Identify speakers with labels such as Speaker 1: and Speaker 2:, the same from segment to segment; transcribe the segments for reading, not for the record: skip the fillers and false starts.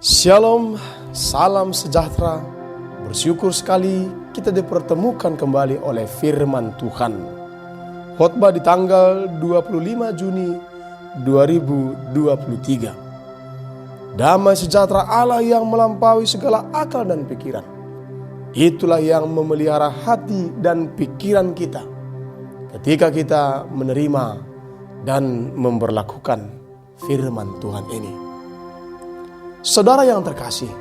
Speaker 1: Shalom, salam sejahtera. Bersyukur sekali kita dipertemukan kembali oleh firman Tuhan. Khotbah di tanggal 25 Juni 2023. Damai sejahtera Allah yang melampaui segala akal dan pikiran. Itulah yang memelihara hati dan pikiran kita ketika kita menerima dan memberlakukan firman Tuhan ini. Saudara yang terkasih,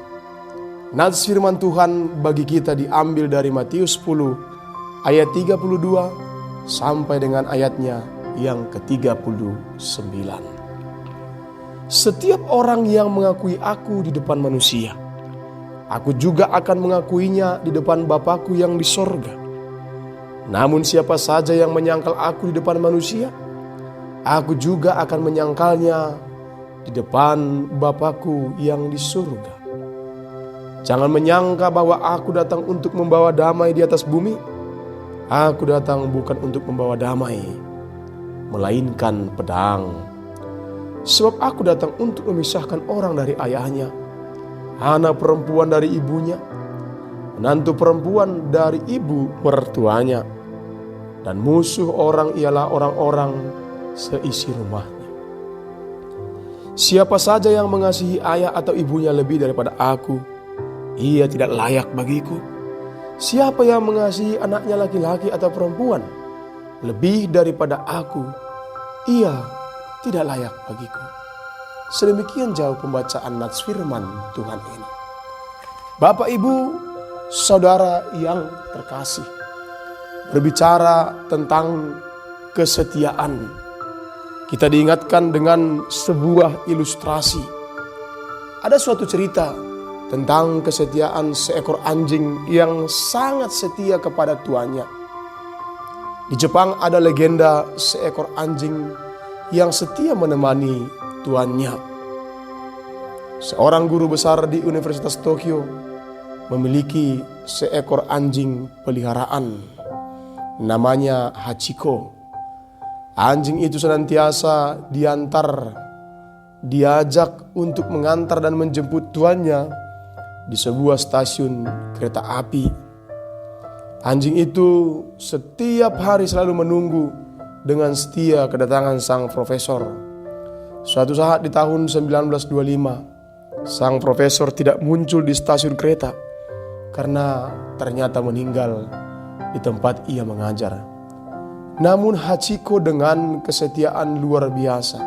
Speaker 1: nats firman Tuhan bagi kita diambil dari Matius 10 ayat 32 sampai dengan ayatnya yang ke-39. Setiap orang yang mengakui aku di depan manusia, aku juga akan mengakuinya di depan Bapakku yang di sorga. Namun siapa saja yang menyangkal aku di depan manusia, aku juga akan menyangkalnya di depan Bapakku yang di surga. Jangan menyangka bahwa aku datang untuk membawa damai di atas bumi. Aku datang bukan untuk membawa damai, melainkan pedang. Sebab aku datang untuk memisahkan orang dari ayahnya, anak perempuan dari ibunya, menantu perempuan dari ibu mertuanya, dan musuh orang ialah orang-orang seisi rumahnya. Siapa saja yang mengasihi ayah atau ibunya lebih daripada aku, ia tidak layak bagiku. Siapa yang mengasihi anaknya laki-laki atau perempuan lebih daripada aku, ia tidak layak bagiku. Sedemikian jauh pembacaan nats firman Tuhan ini. Bapak, Ibu, Saudara yang terkasih, berbicara tentang kesetiaan, kita diingatkan dengan sebuah ilustrasi. Ada suatu cerita tentang kesetiaan seekor anjing yang sangat setia kepada tuannya. Di Jepang ada legenda seekor anjing yang setia menemani tuannya. Seorang guru besar di Universitas Tokyo memiliki seekor anjing peliharaan. Namanya Hachiko. Anjing itu senantiasa diajak untuk mengantar dan menjemput tuannya di sebuah stasiun kereta api. Anjing itu setiap hari selalu menunggu dengan setia kedatangan sang profesor. Suatu saat di tahun 1925, sang profesor tidak muncul di stasiun kereta karena ternyata meninggal di tempat ia mengajar. Namun Hachiko dengan kesetiaan luar biasa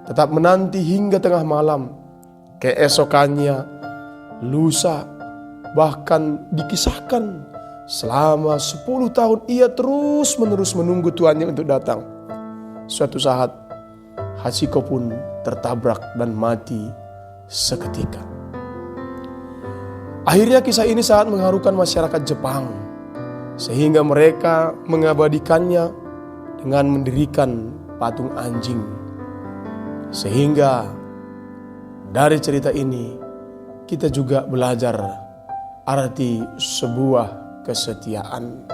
Speaker 1: tetap menanti hingga tengah malam, keesokannya, lusa, bahkan dikisahkan selama 10 tahun ia terus-menerus menunggu tuannya untuk datang. Suatu saat Hachiko pun tertabrak dan mati seketika. Akhirnya kisah ini sangat mengharukan masyarakat Jepang, sehingga mereka mengabadikannya dengan mendirikan patung anjing. Sehingga dari cerita ini kita juga belajar arti sebuah kesetiaan.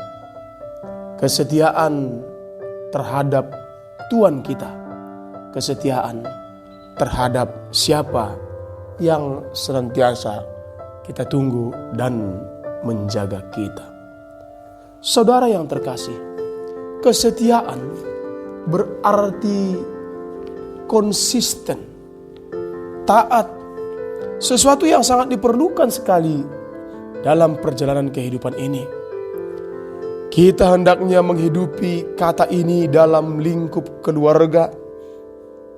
Speaker 1: Kesetiaan terhadap Tuhan kita. Kesetiaan terhadap siapa yang senantiasa kita tunggu dan menjaga kita. Saudara yang terkasih, kesetiaan berarti konsisten, taat, sesuatu yang sangat diperlukan sekali dalam perjalanan kehidupan ini. Kita hendaknya menghidupi kata ini dalam lingkup keluarga,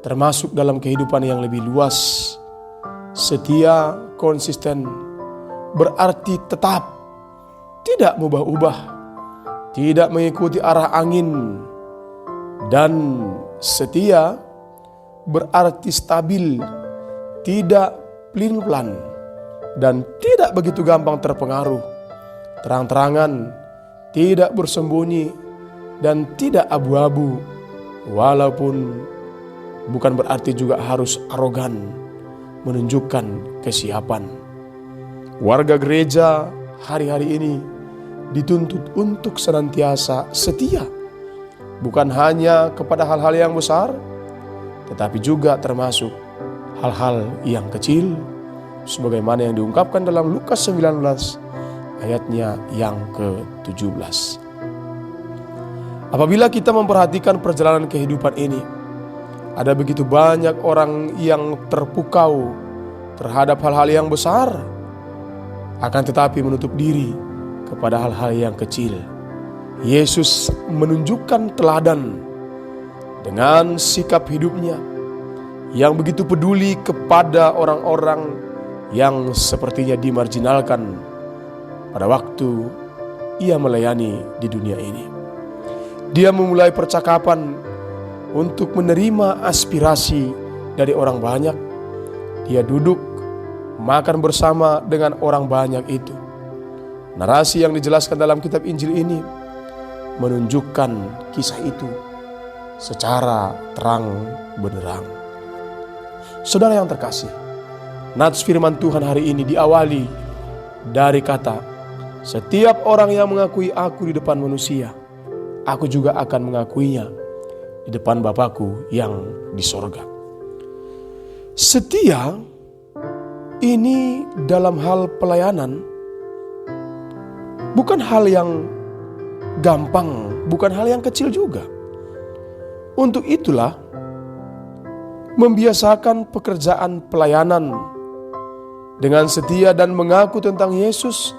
Speaker 1: termasuk dalam kehidupan yang lebih luas. Setia, konsisten, berarti tetap, tidak mubah-ubah, tidak mengikuti arah angin. Dan setia berarti stabil, tidak pelin-pelan, dan tidak begitu gampang terpengaruh. Terang-terangan, tidak bersembunyi, dan tidak abu-abu. Walaupun bukan berarti juga harus arogan, menunjukkan kesiapan. Warga gereja hari-hari ini dituntut untuk senantiasa setia, bukan hanya kepada hal-hal yang besar, tetapi juga termasuk hal-hal yang kecil, sebagaimana yang diungkapkan dalam Lukas 19 ayatnya yang ke-17. Apabila kita memperhatikan perjalanan kehidupan ini, ada begitu banyak orang yang terpukau terhadap hal-hal yang besar, akan tetapi menutup diri kepada hal-hal yang kecil. Yesus menunjukkan teladan dengan sikap hidupnya yang begitu peduli kepada orang-orang yang sepertinya dimarginalkan pada waktu ia melayani di dunia ini. Dia memulai percakapan untuk menerima aspirasi dari orang banyak. Dia duduk makan bersama dengan orang banyak itu. Narasi yang dijelaskan dalam kitab Injil ini menunjukkan kisah itu secara terang benderang. Saudara yang terkasih, nats firman Tuhan hari ini diawali dari kata, "Setiap orang yang mengakui aku di depan manusia, aku juga akan mengakuinya di depan Bapakku yang di sorga." Setia ini dalam hal pelayanan bukan hal yang gampang, bukan hal yang kecil juga. Untuk itulah membiasakan pekerjaan pelayanan dengan setia dan mengaku tentang Yesus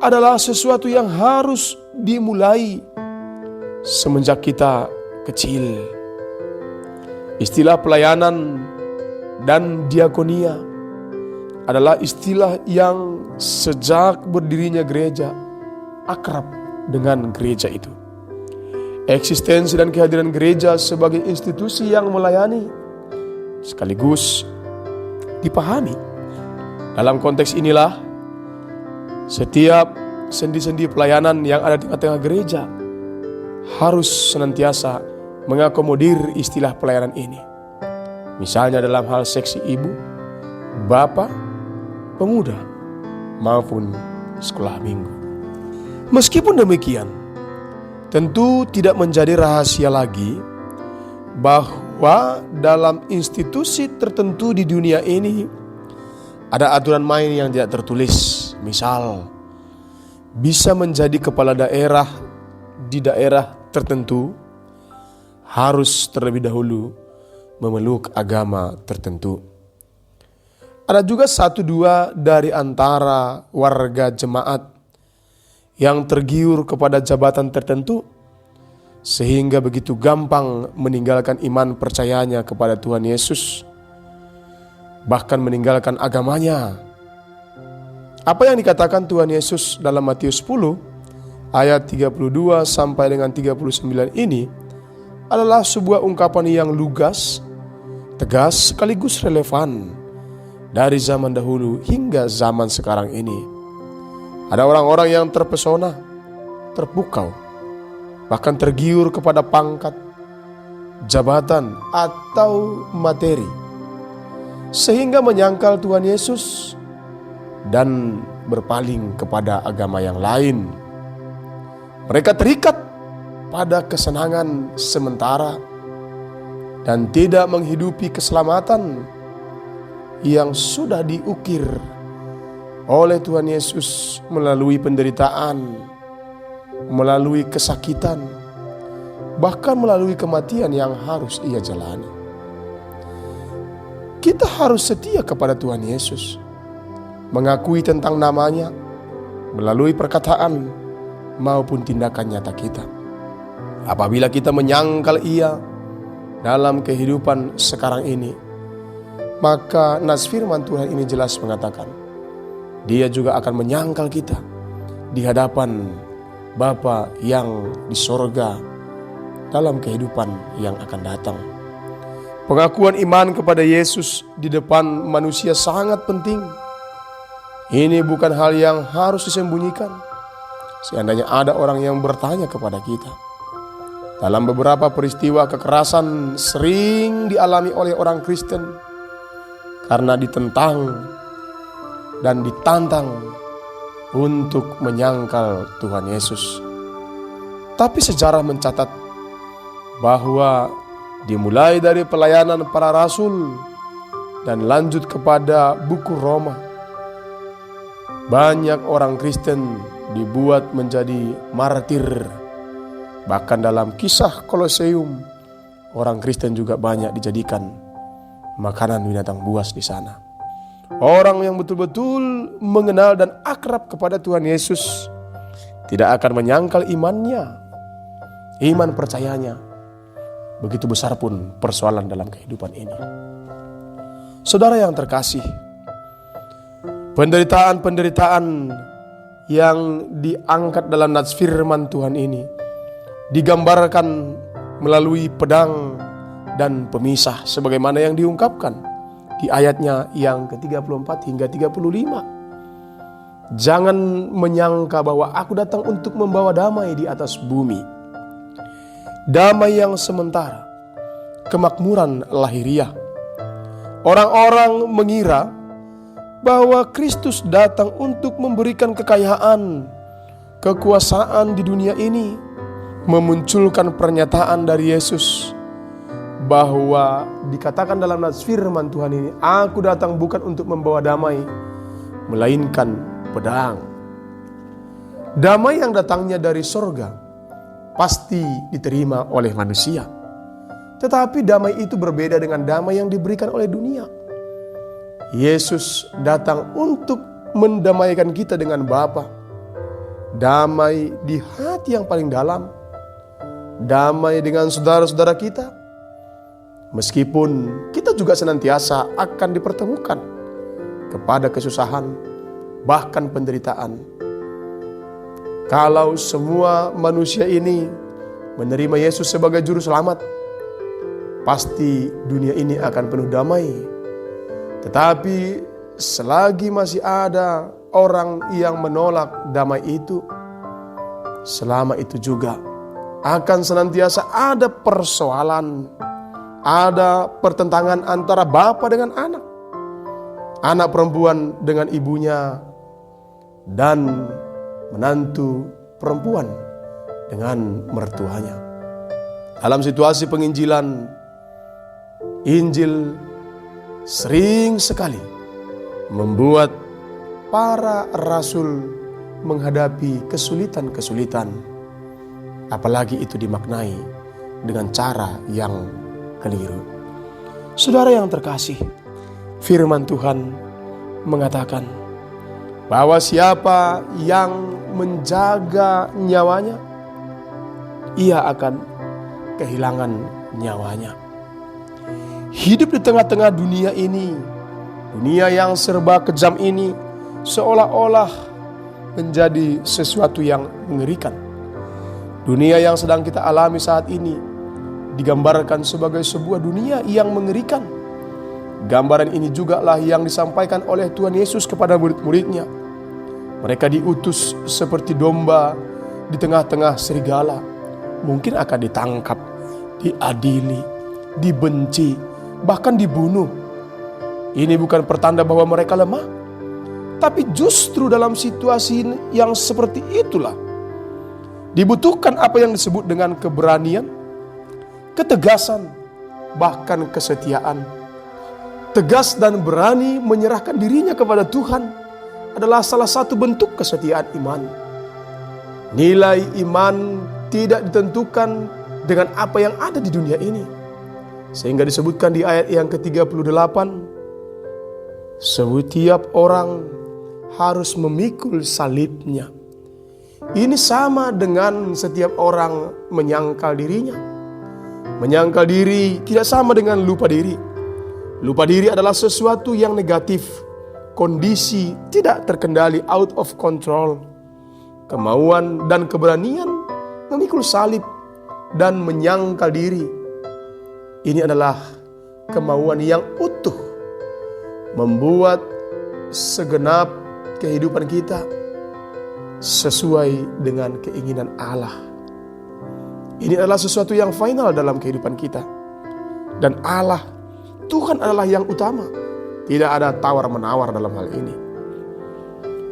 Speaker 1: adalah sesuatu yang harus dimulai semenjak kita kecil. Istilah pelayanan dan diakonia adalah istilah yang sejak berdirinya gereja akrab dengan gereja itu. Eksistensi dan kehadiran gereja sebagai institusi yang melayani sekaligus dipahami. Dalam konteks inilah setiap sendi-sendi pelayanan yang ada di tengah-tengah gereja harus senantiasa mengakomodir istilah pelayanan ini. Misalnya dalam hal seksi ibu, bapak, pemuda, maupun sekolah minggu. Meskipun demikian, tentu tidak menjadi rahasia lagi bahwa dalam institusi tertentu di dunia ini ada aturan main yang tidak tertulis. Misal, bisa menjadi kepala daerah di daerah tertentu harus terlebih dahulu memeluk agama tertentu. Ada juga 1-2 dari antara warga jemaat yang tergiur kepada jabatan tertentu sehingga begitu gampang meninggalkan iman percayanya kepada Tuhan Yesus, bahkan meninggalkan agamanya. Apa yang dikatakan Tuhan Yesus dalam Matius 10 ayat 32 sampai dengan 39 ini adalah sebuah ungkapan yang lugas, tegas sekaligus relevan dari zaman dahulu hingga zaman sekarang ini. Ada orang-orang yang terpesona, terpukau, bahkan tergiur kepada pangkat, jabatan, atau materi, sehingga menyangkal Tuhan Yesus dan berpaling kepada agama yang lain. Mereka terikat pada kesenangan sementara dan tidak menghidupi keselamatan yang sudah diukir oleh Tuhan Yesus melalui penderitaan, melalui kesakitan, bahkan melalui kematian yang harus ia jalani. Kita harus setia kepada Tuhan Yesus, mengakui tentang namanya melalui perkataan maupun tindakan nyata kita. Apabila kita menyangkal ia dalam kehidupan sekarang ini, maka nas firman Tuhan ini jelas mengatakan, Dia juga akan menyangkal kita di hadapan Bapa yang di sorga dalam kehidupan yang akan datang. Pengakuan iman kepada Yesus di depan manusia sangat penting. Ini bukan hal yang harus disembunyikan. Seandainya ada orang yang bertanya kepada kita, dalam beberapa peristiwa kekerasan sering dialami oleh orang Kristen karena ditentang dan ditantang untuk menyangkal Tuhan Yesus. Tapi sejarah mencatat bahwa dimulai dari pelayanan para rasul dan lanjut kepada buku Roma, Banyak orang Kristen dibuat menjadi martir. Bahkan dalam kisah Koloseum, orang Kristen juga banyak dijadikan makanan binatang buas di sana. Orang yang betul-betul mengenal dan akrab kepada Tuhan Yesus tidak akan menyangkal imannya, iman percayanya. Begitu besar pun persoalan dalam kehidupan ini. Saudara yang terkasih, penderitaan-penderitaan yang diangkat dalam nats firman Tuhan ini digambarkan melalui pedang dan pemisah sebagaimana yang diungkapkan di ayatnya yang ke-34 hingga 35. Jangan menyangka bahwa aku datang untuk membawa damai di atas bumi. Damai yang sementara, kemakmuran lahiriah. Orang-orang mengira bahwa Kristus datang untuk memberikan kekayaan, kekuasaan di dunia ini, memunculkan pernyataan dari Yesus bahwa dikatakan dalam nats firman Tuhan ini, aku datang bukan untuk membawa damai, melainkan pedang. Damai yang datangnya dari sorga pasti diterima oleh manusia. Tetapi damai itu berbeda dengan damai yang diberikan oleh dunia. Yesus datang untuk mendamaikan kita dengan Bapa. Damai di hati yang paling dalam. Damai dengan saudara-saudara kita. Meskipun kita juga senantiasa akan dipertemukan kepada kesusahan, bahkan penderitaan. Kalau semua manusia ini menerima Yesus sebagai juru selamat, pasti dunia ini akan penuh damai. Tetapi selagi masih ada orang yang menolak damai itu, selama itu juga akan senantiasa ada persoalan, ada pertentangan antara bapa dengan anak, anak perempuan dengan ibunya, dan menantu perempuan dengan mertuanya. Dalam situasi penginjilan, Injil sering sekali membuat para rasul menghadapi kesulitan-kesulitan, apalagi itu dimaknai dengan cara yang keliru. Saudara yang terkasih, firman Tuhan mengatakan bahwa siapa yang menjaga nyawanya, ia akan kehilangan nyawanya. Hidup di tengah-tengah dunia ini, dunia yang serba kejam ini, seolah-olah menjadi sesuatu yang mengerikan. Dunia yang sedang kita alami saat ini digambarkan sebagai sebuah dunia yang mengerikan. Gambaran ini juga lah yang disampaikan oleh Tuhan Yesus kepada murid-muridnya. Mereka diutus seperti domba di tengah-tengah serigala. Mungkin akan ditangkap, diadili, dibenci, bahkan dibunuh. Ini bukan pertanda bahwa mereka lemah, tapi justru dalam situasi yang seperti itulah dibutuhkan apa yang disebut dengan keberanian, ketegasan, bahkan kesetiaan. Tegas dan berani menyerahkan dirinya kepada Tuhan adalah salah satu bentuk kesetiaan iman. Nilai iman tidak ditentukan dengan apa yang ada di dunia ini. Sehingga disebutkan di ayat yang ke-38, setiap orang harus memikul salibnya. Ini sama dengan setiap orang menyangkal dirinya. Menyangkal diri tidak sama dengan lupa diri. Lupa diri adalah sesuatu yang negatif, kondisi tidak terkendali, out of control. Kemauan dan keberanian memikul salib dan menyangkal diri, ini adalah kemauan yang utuh, membuat segenap kehidupan kita sesuai dengan keinginan Allah. Ini adalah sesuatu yang final dalam kehidupan kita. Dan Allah, Tuhan adalah yang utama. Tidak ada tawar-menawar dalam hal ini.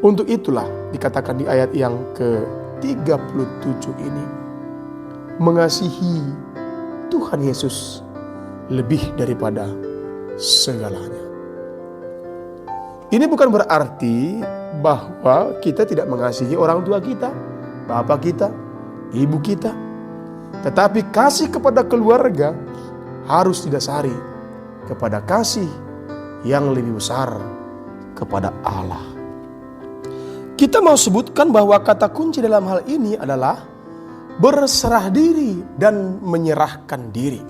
Speaker 1: Untuk itulah dikatakan di ayat yang ke-37 ini, mengasihi Tuhan Yesus lebih daripada segalanya. Ini bukan berarti bahwa kita tidak mengasihi orang tua kita, bapak kita, ibu kita. Tetapi kasih kepada keluarga harus didasari kepada kasih yang lebih besar kepada Allah. Kita mau sebutkan bahwa kata kunci dalam hal ini adalah berserah diri dan menyerahkan diri.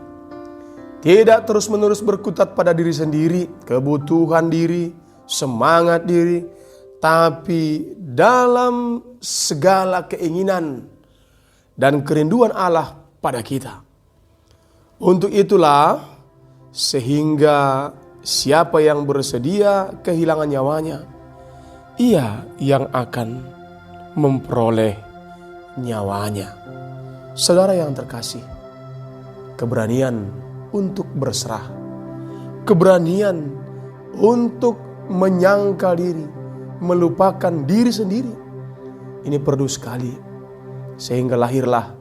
Speaker 1: Tidak terus-menerus berkutat pada diri sendiri, kebutuhan diri, semangat diri, tapi dalam segala keinginan dan kerinduan Allah pada kita. Untuk itulah sehingga siapa yang bersedia kehilangan nyawanya, ia yang akan memperoleh nyawanya. Saudara yang terkasih, keberanian untuk berserah, keberanian untuk menyangkal diri, melupakan diri sendiri, ini perlu sekali, sehingga lahirlah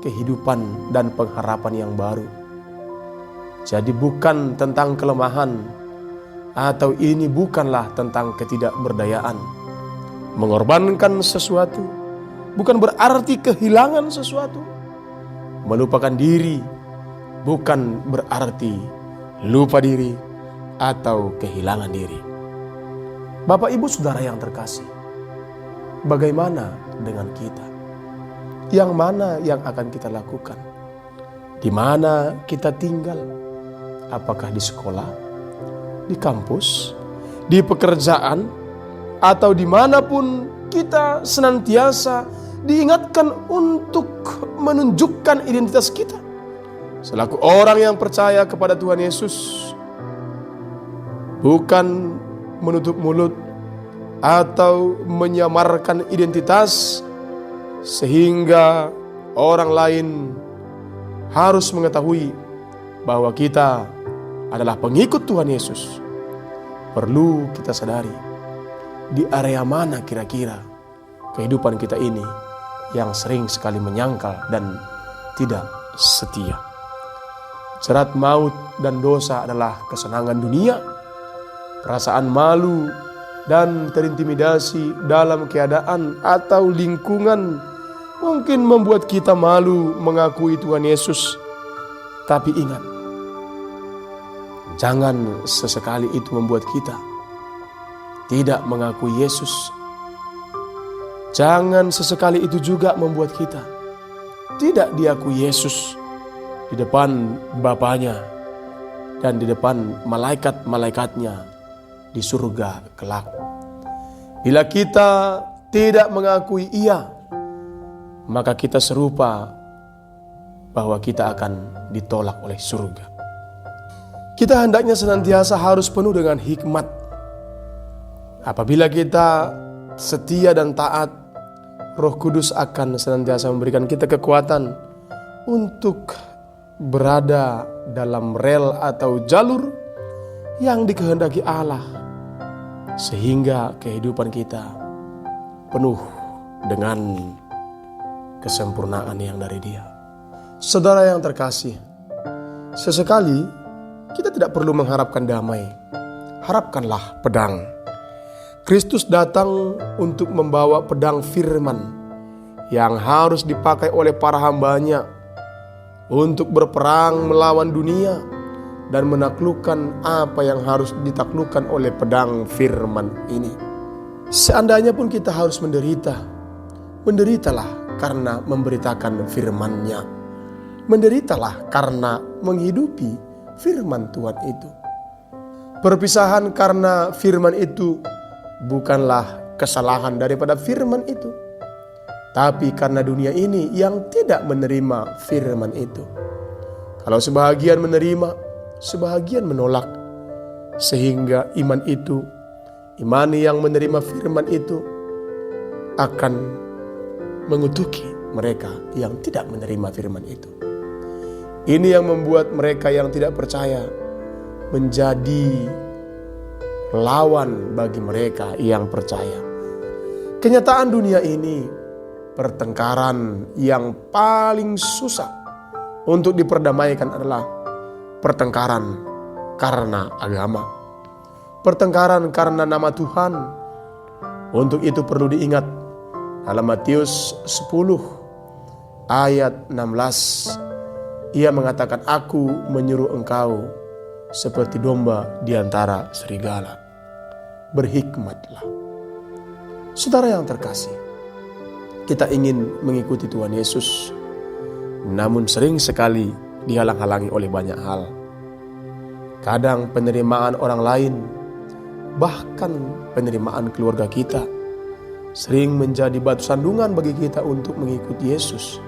Speaker 1: kehidupan dan pengharapan yang baru. Jadi bukan tentang kelemahan, atau ini bukanlah tentang ketidakberdayaan. Mengorbankan sesuatu bukan berarti kehilangan sesuatu. Melupakan diri bukan berarti lupa diri atau kehilangan diri. Bapak Ibu Saudara yang terkasih, bagaimana dengan kita? Yang mana yang akan kita lakukan? Di mana kita tinggal? Apakah di sekolah, di kampus, di pekerjaan, atau dimanapun kita senantiasa diingatkan untuk menunjukkan identitas kita selaku orang yang percaya kepada Tuhan Yesus. Bukan menutup mulut atau menyamarkan identitas sehingga orang lain harus mengetahui bahwa kita adalah pengikut Tuhan Yesus. Perlu kita sadari di area mana kira-kira kehidupan kita ini yang sering sekali menyangkal dan tidak setia. Jerat maut dan dosa adalah kesenangan dunia. Perasaan malu dan terintimidasi dalam keadaan atau lingkungan mungkin membuat kita malu mengakui Tuhan Yesus. Tapi ingat, jangan sesekali itu membuat kita tidak mengakui Yesus. Jangan sesekali itu juga membuat kita tidak diakui Yesus di depan Bapanya dan di depan malaikat-malaikatnya di surga kelak. Bila kita tidak mengakui Ia, maka kita serupa bahwa kita akan ditolak oleh surga. Kita hendaknya senantiasa harus penuh dengan hikmat. Apabila kita setia dan taat, Roh Kudus akan senantiasa memberikan kita kekuatan untuk berada dalam rel atau jalur yang dikehendaki Allah, sehingga kehidupan kita penuh dengan kesempurnaan yang dari Dia. Saudara yang terkasih, sesekali kita tidak perlu mengharapkan damai, harapkanlah pedang. Kristus datang untuk membawa pedang firman yang harus dipakai oleh para hambanya untuk berperang melawan dunia dan menaklukkan apa yang harus ditaklukkan oleh pedang firman ini. Seandainya pun kita harus menderita, menderitalah karena memberitakan firman-Nya. Menderitalah karena menghidupi firman Tuhan itu. Perpisahan karena firman itu bukanlah kesalahan daripada firman itu, tapi karena dunia ini yang tidak menerima firman itu. Kalau sebahagian menerima, sebahagian menolak, sehingga iman yang menerima firman itu akan mengutuki mereka yang tidak menerima firman itu. Ini yang membuat mereka yang tidak percaya menjadi lawan bagi mereka yang percaya. Kenyataan dunia ini, pertengkaran yang paling susah untuk diperdamaikan adalah pertengkaran karena agama. pertengkaran karena nama Tuhan. Untuk itu perlu diingat dalam Matius 10 ayat 16. Ia mengatakan, aku menyuruh engkau seperti domba di antara serigala. Berhikmatlah. Saudara yang terkasih, kita ingin mengikuti Tuhan Yesus, namun sering sekali dihalang-halangi oleh banyak hal. Kadang penerimaan orang lain, bahkan penerimaan keluarga kita, sering menjadi batu sandungan bagi kita untuk mengikuti Yesus.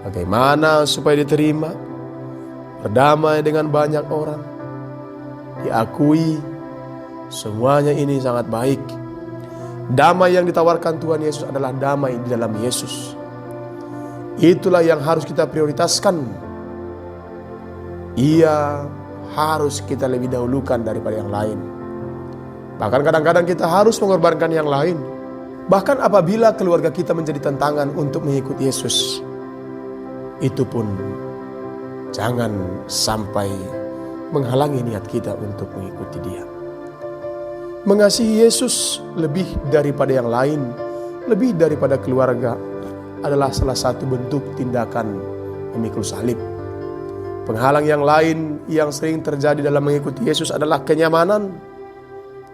Speaker 1: Bagaimana supaya diterima, berdamai dengan banyak orang, diakui, semuanya ini sangat baik. Damai yang ditawarkan Tuhan Yesus adalah damai di dalam Yesus. Itulah yang harus kita prioritaskan. Ia harus kita lebih dahulukan daripada yang lain. Bahkan kadang-kadang kita harus mengorbankan yang lain. Bahkan apabila keluarga kita menjadi tantangan untuk mengikuti Yesus, itu pun jangan sampai menghalangi niat kita untuk mengikuti Dia. Mengasihi Yesus lebih daripada yang lain, lebih daripada keluarga, adalah salah satu bentuk tindakan memikul salib. Penghalang yang lain yang sering terjadi dalam mengikuti Yesus adalah kenyamanan,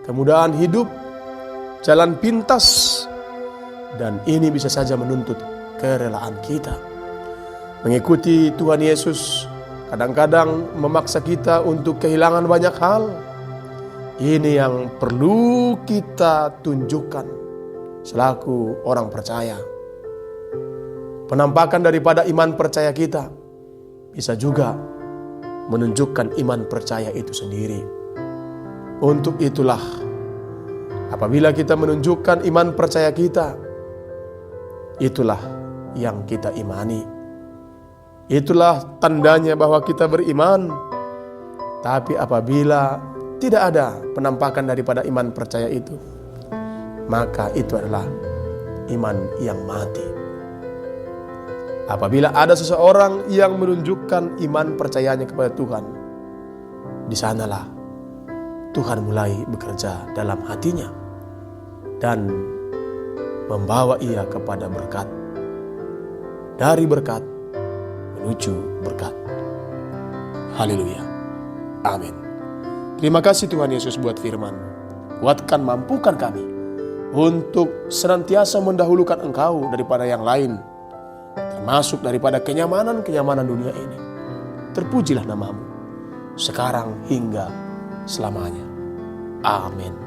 Speaker 1: kemudahan hidup, jalan pintas, dan ini bisa saja menuntut kerelaan kita. Mengikuti Tuhan Yesus kadang-kadang memaksa kita untuk kehilangan banyak hal. Ini yang perlu kita tunjukkan selaku orang percaya. Penampakan daripada iman percaya kita bisa juga menunjukkan iman percaya itu sendiri. Untuk itulah, apabila kita menunjukkan iman percaya kita, itulah yang kita imani. Itulah tandanya bahwa kita beriman. Tapi apabila tidak ada penampakan daripada iman percaya itu, maka itu adalah iman yang mati. Apabila ada seseorang yang menunjukkan iman percayanya kepada Tuhan, di sanalah Tuhan mulai bekerja dalam hatinya dan membawa ia kepada berkat. Dari berkat menuju berkat. Haleluya. Amin. Terima kasih Tuhan Yesus buat firman. Kuatkan, mampukan kami untuk senantiasa mendahulukan Engkau daripada yang lain, termasuk daripada kenyamanan-kenyamanan dunia ini. Terpujilah namamu sekarang hingga selamanya. Amin.